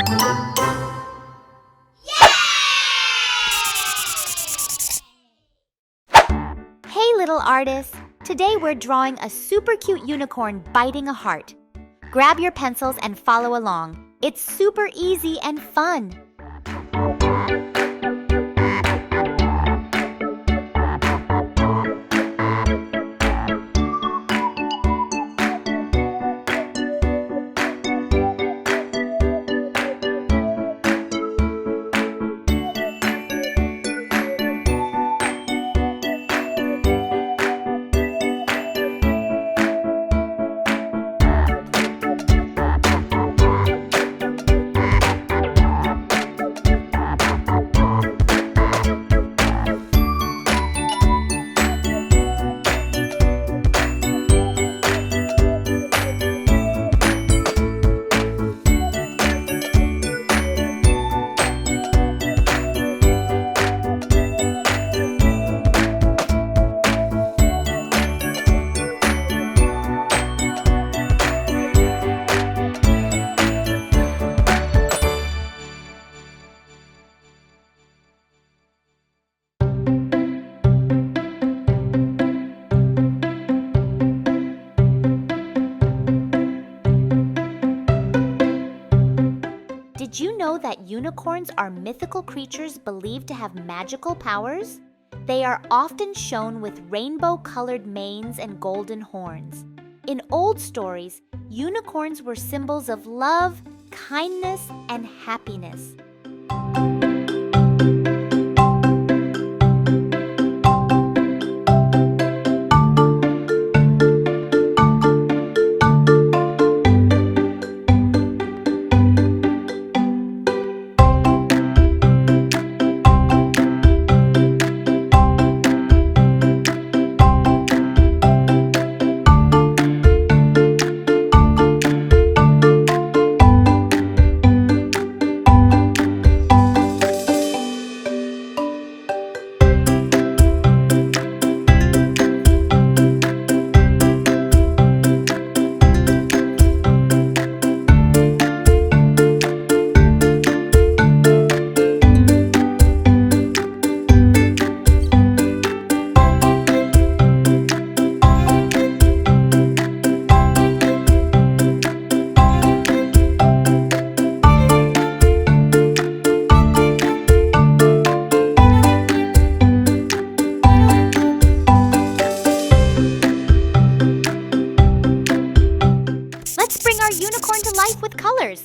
Hey little artists! Today we're drawing a super cute unicorn biting a heart. Grab your pencils and follow along. It's super easy and fun. Did you know that unicorns are mythical creatures believed to have magical powers? They are often shown with rainbow-colored manes and golden horns. In old stories, unicorns were symbols of love, kindness, and happiness. Let's bring our unicorn to life with colors.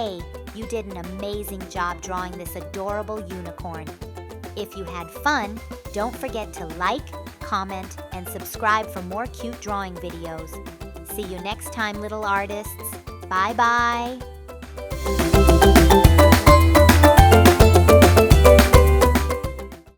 Hey, you did an amazing job drawing this adorable unicorn. If you had fun, don't forget to like, comment, and subscribe for more cute drawing videos. See you next time, little artists. Bye-bye.